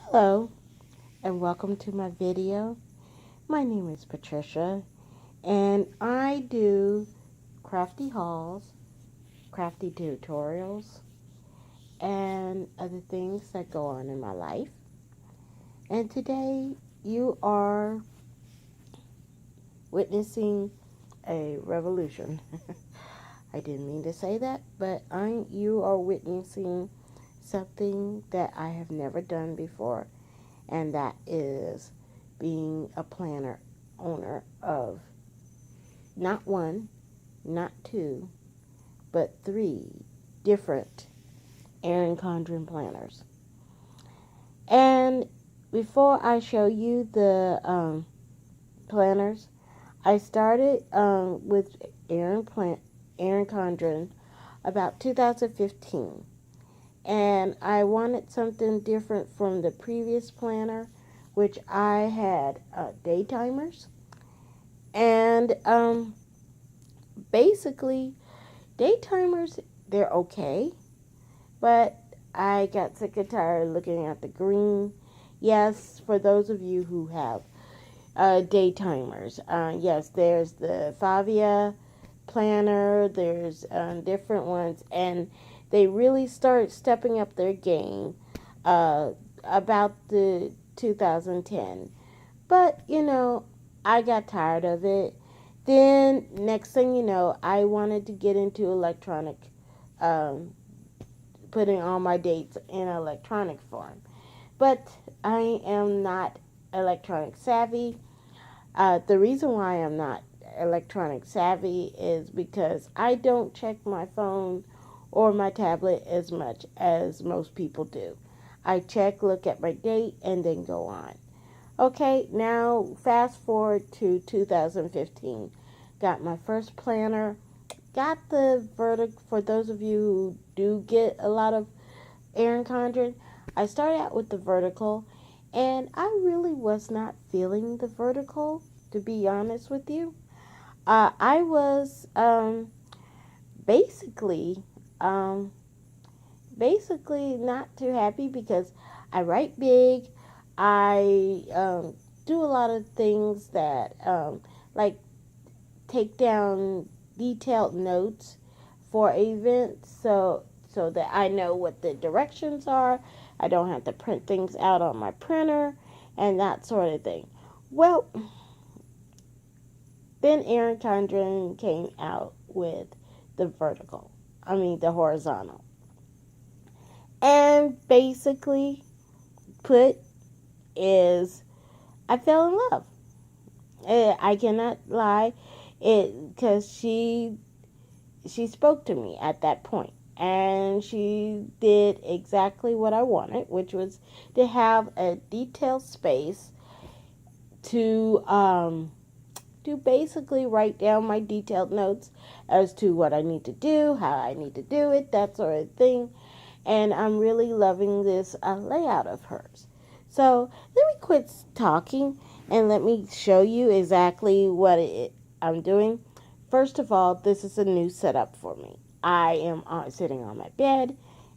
Hello and welcome to my video. My name is Patricia and I do crafty hauls, crafty tutorials, and other things that go on in my life. And today you are witnessing a revolution. I didn't mean to say that, but you are witnessing something that I have never done before, and that is being a planner owner of not one, not two, but three different Erin Condren planners. And before I show you the planners, I started with Erin Condren about 2015. And I wanted something different from the previous planner, which I had day timers. And basically, day timers, they're okay. But I got sick and tired looking at the green. Yes, for those of you who have day timers. Yes, there's the Favia planner. There's different ones. And they really start stepping up their game about the 2010. But, I got tired of it. Then, next thing you know, I wanted to get into electronic, putting all my dates in electronic form. But I am not electronic savvy. The reason why I'm not electronic savvy is because I don't check my phone or my tablet as much as most people do. I check, look at my date, and then go on. Okay, now fast forward to 2015. Got my first planner. Got the vertical. For those of you who do get a lot of Erin Condren, I started out with the vertical, and I really was not feeling the vertical, to be honest with you. I was basically um, not too happy because I write big. I do a lot of things that like take down detailed notes for events, so that I know what the directions are. I don't have to print things out on my printer and that sort of thing. Well, then Erin Condren came out with the the horizontal. And basically put is I fell in love. I cannot lie, because she spoke to me at that point, and she did exactly what I wanted, which was to have a detailed space to basically write down my detailed notes as to what I need to do, how I need to do it, that sort of thing. And I'm really loving this layout of hers. So let me quit talking and let me show you exactly what I'm doing. First of all, this is a new setup for me. I am sitting on my bed,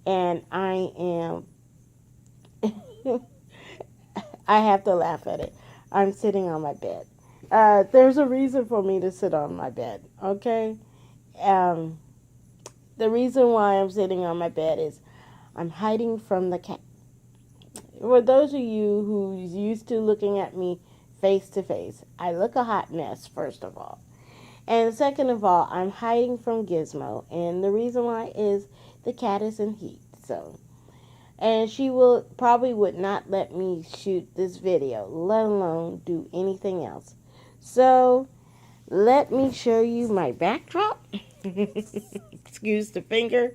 and I am I have to laugh at it. I'm sitting on my bed. There's a reason for me to sit on my bed, okay? Um, the reason why I'm sitting on my bed is I'm hiding from the cat. For those of you who's used to looking at me face to face, I look a hot mess, first of all. And second of all, I'm hiding from Gizmo. And the reason why is the cat is in heat. And she probably would not let me shoot this video, let alone do anything else. So let me show you my backdrop. Excuse the finger.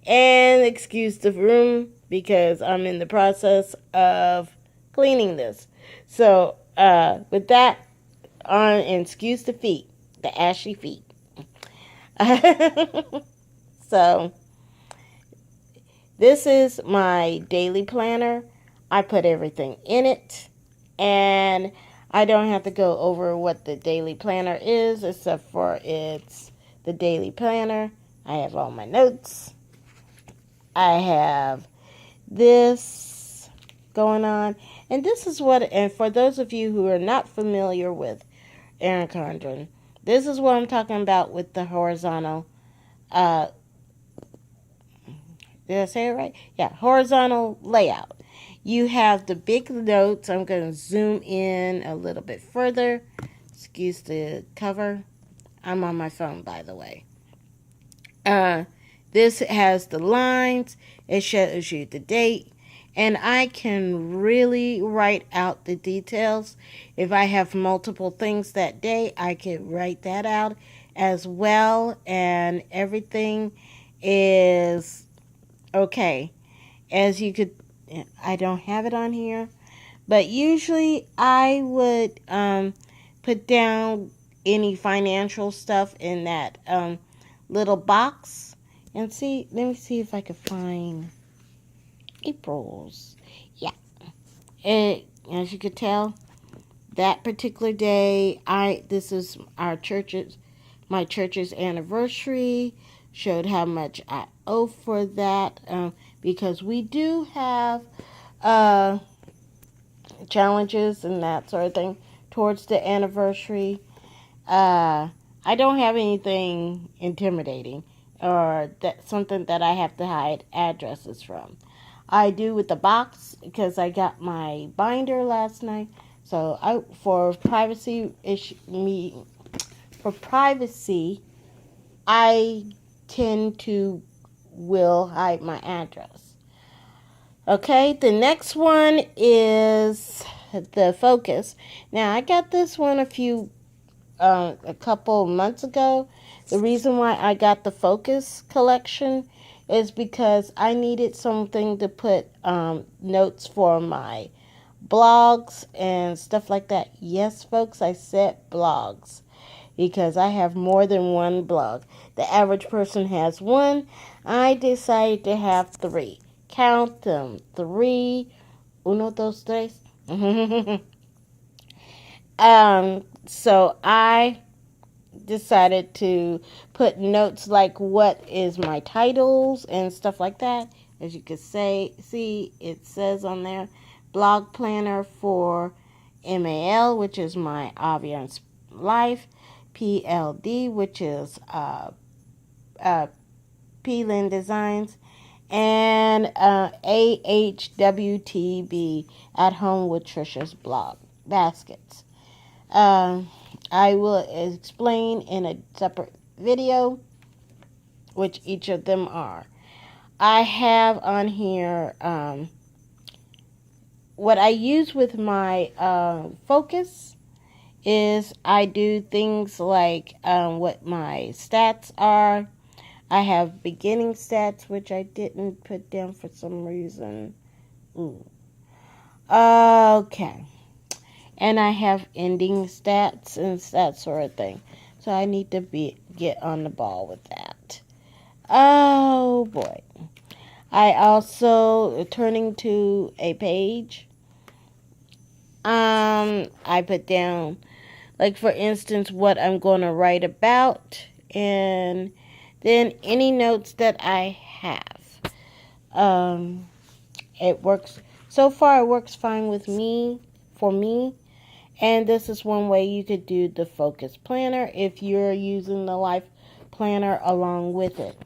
And excuse the room, because I'm in the process of cleaning this. So with that on, and excuse the feet, the ashy feet. So this is my daily planner. I put everything in it, and I don't have to go over what the daily planner is, except for it's the daily planner. I have all my notes. I have this going on. And this is what, and for those of you who are not familiar with Erin Condren, this is what I'm talking about with the horizontal, did I say it right? Yeah, horizontal layout. You have the big notes. I'm going to zoom in a little bit further. Excuse the cover. I'm on my phone, by the way. This has the lines. It shows you the date. And I can really write out the details. If I have multiple things that day, I can write that out as well. And everything is okay. As you could, I don't have it on here. But usually I would put down any financial stuff in that little box. And see, let me see if I can find April's. Yeah. As you could tell, that particular day, this is my church's anniversary. Showed how much I owe for that because we do have challenges and that sort of thing towards the anniversary. I don't have anything intimidating or something that I have to hide addresses from. I do with the box because I got my binder last night. So for privacy, I tend to will hide my address. Okay, the next one is the focus. Now I got this one a couple months ago. The reason why I got the focus collection is because I needed something to put notes for my blogs and stuff like that. Yes, folks, I said blogs because I have more than one blog. The average person has one. I decided to have 3. Count them. 3. Uno, dos, tres. So I decided to put notes like what is my titles and stuff like that. As you can see, it says on there, blog planner for MAL, which is my Aviance Life, PLD, which is P-Lin Designs, and AHWTB, At Home with Trisha's Blog Baskets. I will explain in a separate video which each of them are. I have on here what I use with my focus is I do things like what my stats are. I have beginning stats, which I didn't put down for some reason. Okay. And I have ending stats and that sort of thing. So I need to get on the ball with that. Oh boy. I also, turning to a page, I put down, like for instance, what I'm going to write about, and then any notes that I have. It works, so far it works fine with me, for me. And this is one way you could do the focus planner if you're using the life planner along with it.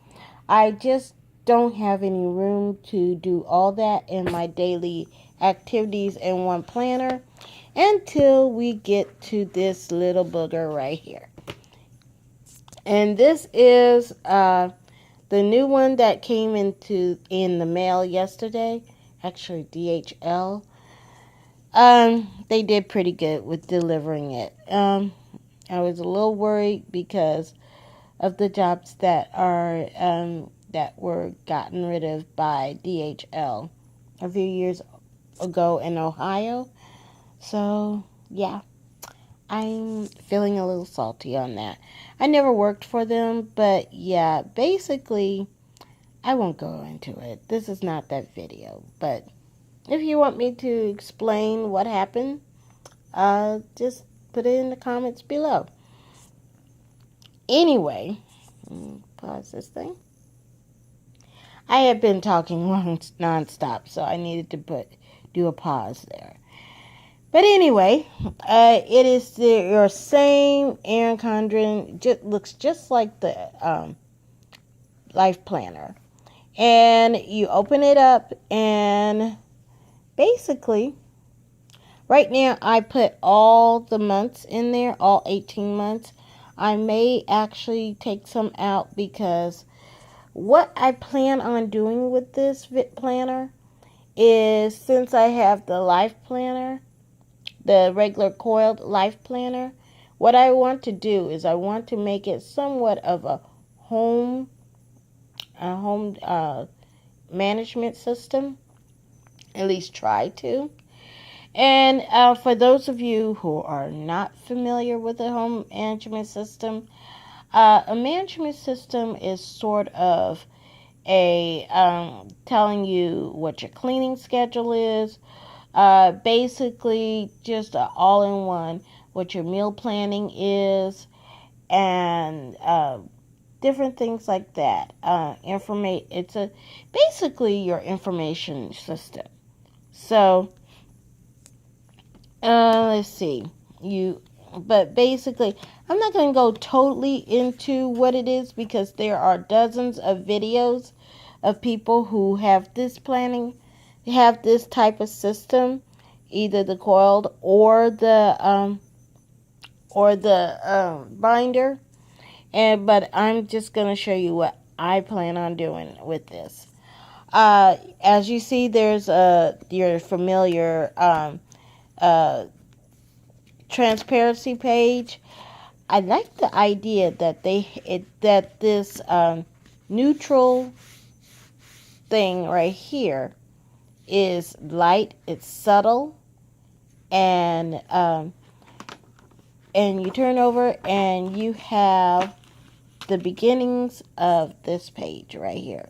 I just don't have any room to do all that in my daily activities in one planner until we get to this little booger right here. And this is the new one that came in the mail yesterday. Actually, DHL. They did pretty good with delivering it. I was a little worried because of the jobs that were gotten rid of by DHL a few years ago in Ohio. So, yeah, I'm feeling a little salty on that. I never worked for them, but yeah, basically, I won't go into it. This is not that video, but if you want me to explain what happened, just put it in the comments below. Anyway, pause this thing. I have been talking nonstop, so I needed to do a pause there. But anyway, it is your same Erin Condren. Looks just like the life planner. And you open it up, and basically, right now I put all the months in there, all 18 months. I may actually take some out because what I plan on doing with this planner is, since I have the life planner, the regular coiled life planner, what I want to do is I want to make it somewhat of a home management system, at least try to. And for those of you who are not familiar with a home management system, a management system is sort of a telling you what your cleaning schedule is, basically just an all-in-one, what your meal planning is, and different things like that. It's basically your information system. So let's see. But basically, I'm not going to go totally into what it is because there are dozens of videos of people who have this type of system, either the coiled or the binder. But I'm just going to show you what I plan on doing with this. As you see, there's your familiar transparency page. I like the idea that this neutral thing right here is light, it's subtle, and you turn over and you have the beginnings of this page right here.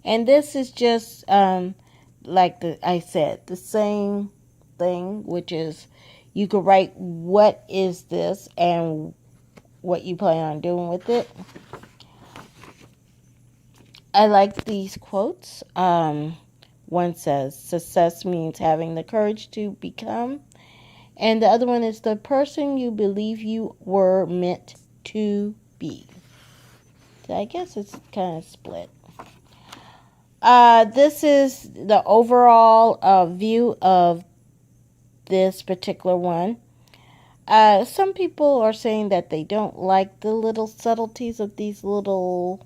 And this is just like I said, the same thing, which is you could write what is this and what you plan on doing with it. I like these quotes. One says, success means having the courage to become. And the other one is the person you believe you were meant to be. So I guess it's kind of split. This is the overall view of this particular one. Some people are saying that they don't like the little subtleties of these little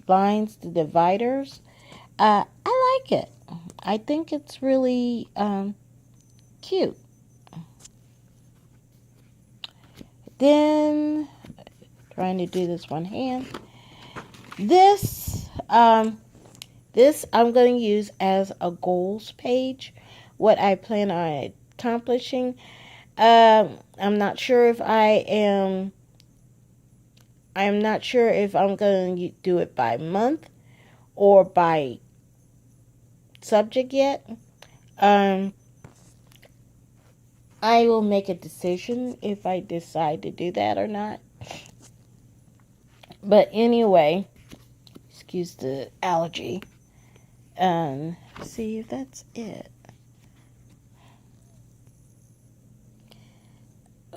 lines, the dividers. I like it. I think it's really cute. Then, trying to do this one hand. This I'm going to use as a goals page. What I plan on accomplishing. I'm not sure if I'm not sure if I'm going to do it by month or by subject yet. I will make a decision if I decide to do that or not. But anyway, excuse the allergy. See if that's it.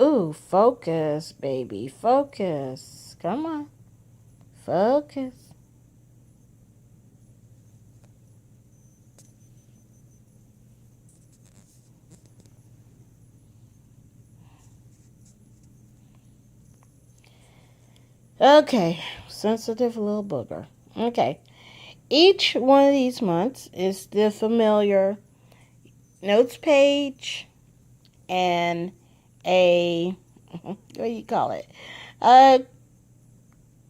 Ooh, focus, baby, focus. Come on, focus. Okay, sensitive little booger. Okay, each one of these months is the familiar notes page and a, what do you call it? A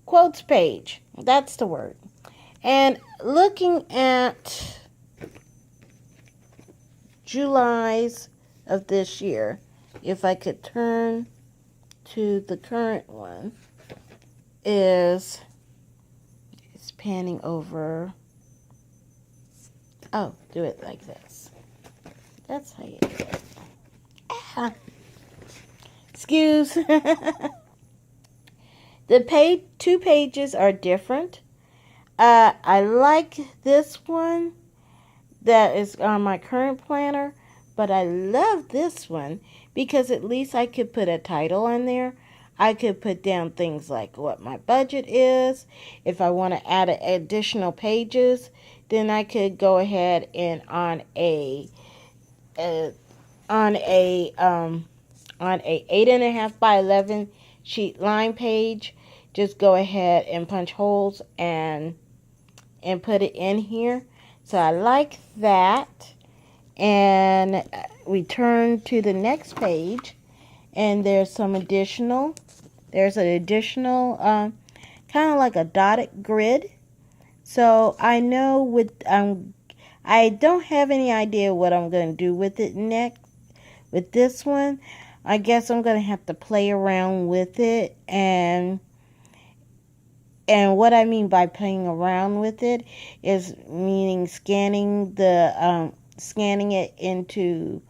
quotes page. That's the word. And looking at July's of this year, if I could turn to the current one, it's panning over. Oh, do it like this. That's how you do it. Ah. Excuse. The two pages are different. I like this one that is on my current planner, but I love this one because at least I could put a title on there. I could put down things like what my budget is. If I want to add additional pages, then I could go ahead and on a 8.5 by 11 sheet line page, just go ahead and punch holes and put it in here. So I like that. And we turn to the next page, and there's an additional kind of like a dotted grid. So I know I don't have any idea what I'm going to do with it next. With this one, I guess I'm going to have to play around with it, and what I mean by playing around with it is meaning scanning it into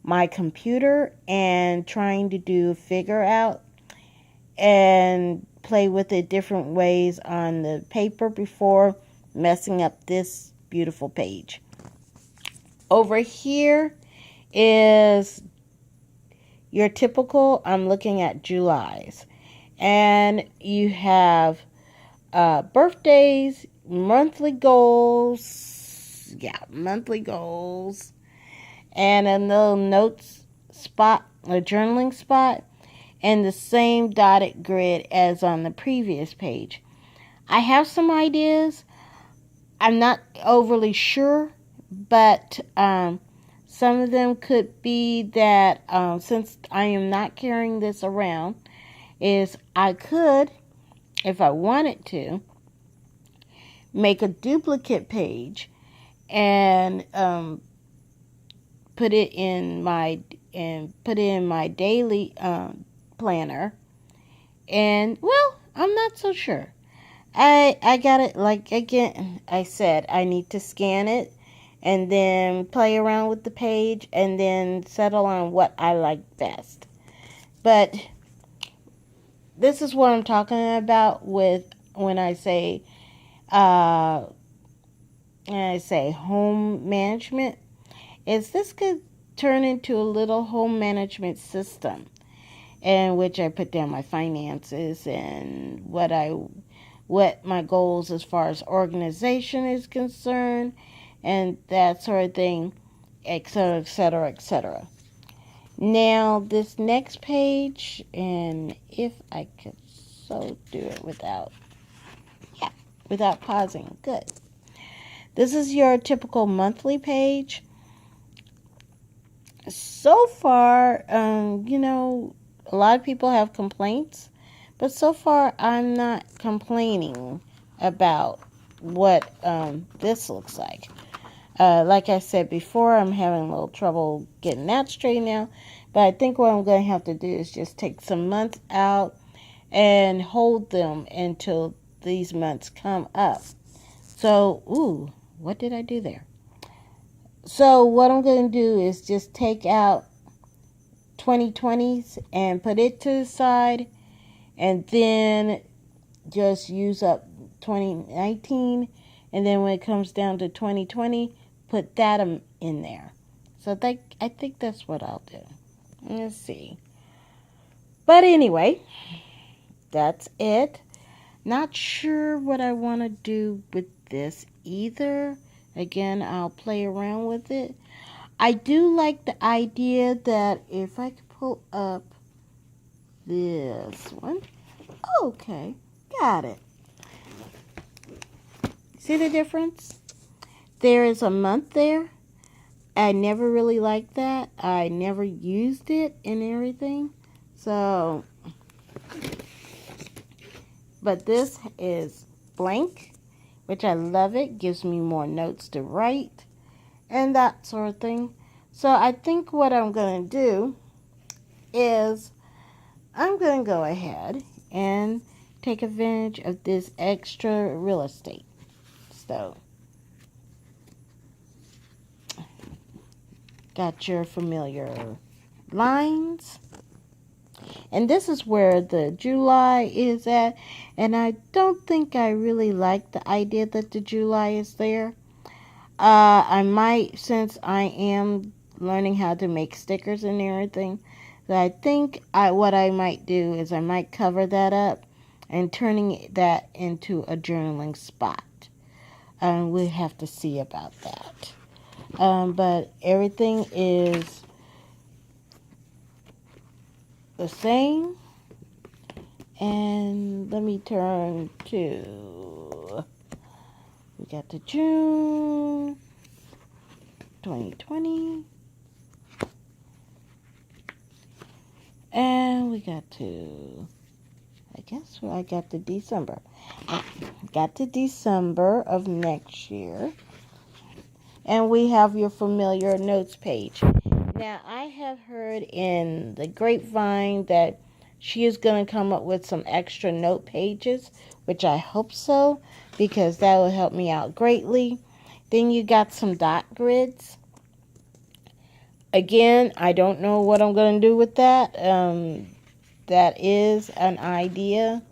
my computer and trying to figure out and play with it different ways on the paper before messing up this beautiful page. Over here is your typical, I'm looking at July's, and you have birthdays, monthly goals, and a little notes spot, a journaling spot, and the same dotted grid as on the previous page. I have some ideas. I'm not overly sure, but some of them could be that since I am not carrying this around, is I could, if I wanted to, make a duplicate page and put it in my daily planner. And well, I'm not so sure. I got it, like, again, I said I need to scan it and then play around with the page and then settle on what I like best. But this is what I'm talking about with when I say home management. Is this could turn into a little home management system in which I put down my finances and what my goals as far as organization is concerned, and that sort of thing, etc., etc., etc. Now, this next page, and if I could so do it without pausing, good. This is your typical monthly page. So far, a lot of people have complaints, but so far I'm not complaining about what this looks like. Like I said before, I'm having a little trouble getting that straight now, but I think what I'm going to have to do is just take some months out and hold them until these months come up. So, what did I do there? So what I'm going to do is just take out 2020s and put it to the side, and then just use up 2019, and then when it comes down to 2020, put that in there. So I think that's what I'll do. Let's see. But anyway, that's it. Not sure what I want to do with this either. Again, I'll play around with it. I do like the idea that if I could pull up this one. Okay, got it. See the difference? There is a month there. I never really liked that. I never used it and everything. So, but this is blank, which I love. It gives me more notes to write and that sort of thing. So I think what I'm going to do is I'm going to go ahead and take advantage of this extra real estate. So, got your familiar lines. And this is where the July is at. And I don't think I really like the idea that the July is there. I might, since I am learning how to make stickers and everything, that I think what I might do is I might cover that up and turning that into a journaling spot. We'll have to see about that. But everything is the same. And let me turn to, we got the June 2020. And we got to, I guess I got to December. I got to December of next year. And we have your familiar notes page. Now, I have heard in the grapevine that she is going to come up with some extra note pages, which I hope so, because that will help me out greatly. Then you got some dot grids. Again, I don't know what I'm going to do with that. That is an idea.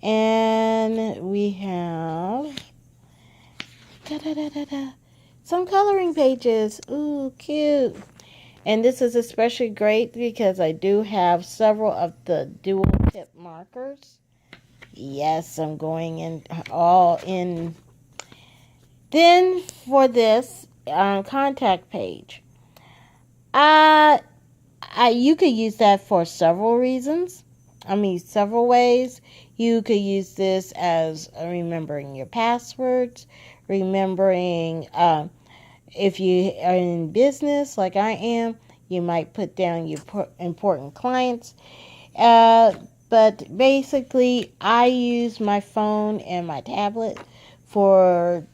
And we have some coloring pages. Ooh, cute. And this is especially great because I do have several of the dual-tip markers. Yes, I'm going in all in. Then for this contact page, you could use that for several reasons. Several ways. You could use this as remembering your passwords, remembering if you are in business like I am, you might put down your important clients. But basically, I use my phone and my tablet for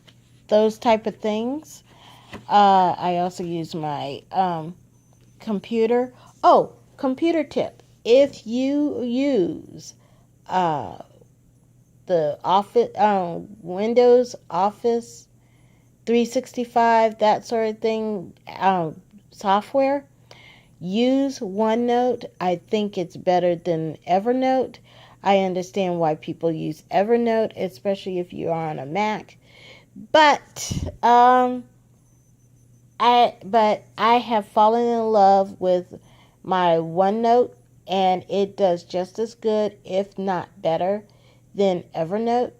those type of things. I also use my computer. Oh, computer tip. If you use the Office, Windows Office 365, that sort of thing, software, use OneNote. I think it's better than Evernote. I understand why people use Evernote, especially if you are on a Mac. But I have fallen in love with my OneNote, and it does just as good, if not better, than Evernote.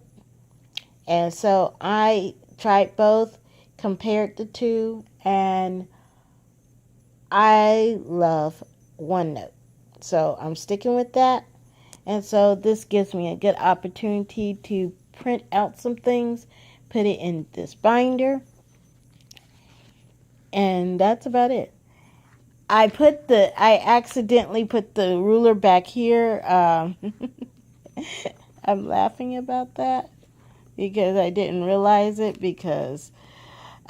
And so I tried both, compared the two, and I love OneNote. So I'm sticking with that. And so this gives me a good opportunity to print out some things, put it in this binder, and that's about it. I accidentally put the ruler back here. I'm laughing about that because I didn't realize it, because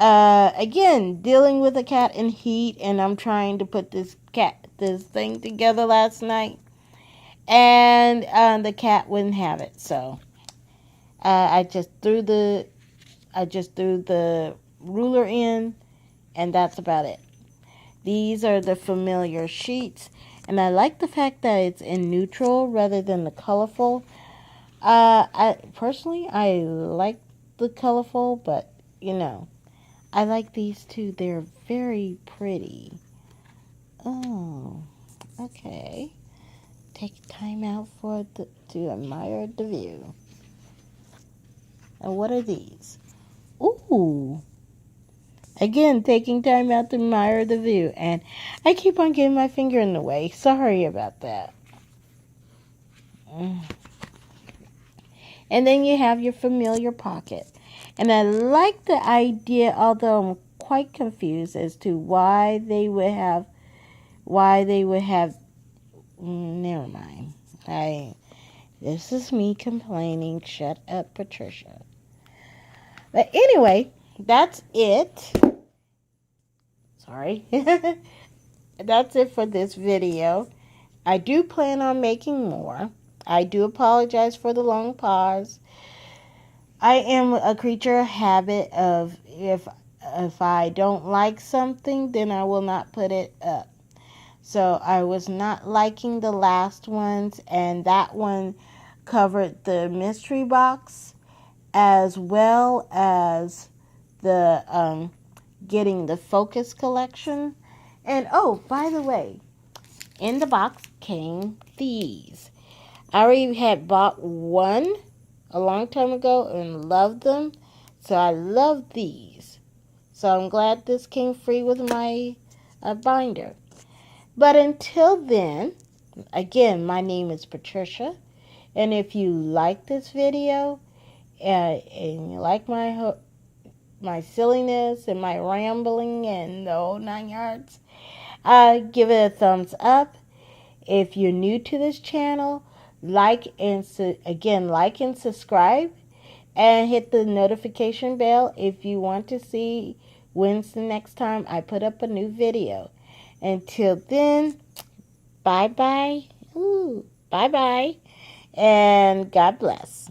again, dealing with a cat in heat, and I'm trying to put this thing together last night, and the cat wouldn't have it, so I just threw the ruler in, and that's about it. These are the familiar sheets, and I like the fact that it's in neutral rather than the colorful. I personally like the colorful, but I like these two. They're very pretty. Oh, okay. Take time out to admire the view. And what are these? Ooh. Again, taking time out to admire the view. And I keep on getting my finger in the way. Sorry about that. And then you have your familiar pocket. And I like the idea, although I'm quite confused as to why they would have, never mind. This is me complaining. Shut up, Patricia. But anyway, that's it. Sorry. That's it for this video. I do plan on making more. I do apologize for the long pause. I am a creature of habit of if I don't like something, then I will not put it up. So I was not liking the last ones, and that one covered the mystery box as well as the getting the Focus collection. And oh, by the way, in the box came these. I already had bought one a long time ago and loved them, so I love these. So I'm glad this came free with my binder. But until then, again, my name is Patricia, and if you like this video and you like my silliness and my rambling and the whole 9 yards, give it a thumbs up. If you're new to this channel, like and subscribe, and hit the notification bell if you want to see when's the next time I put up a new video. Until then, bye bye. Bye bye, and God bless.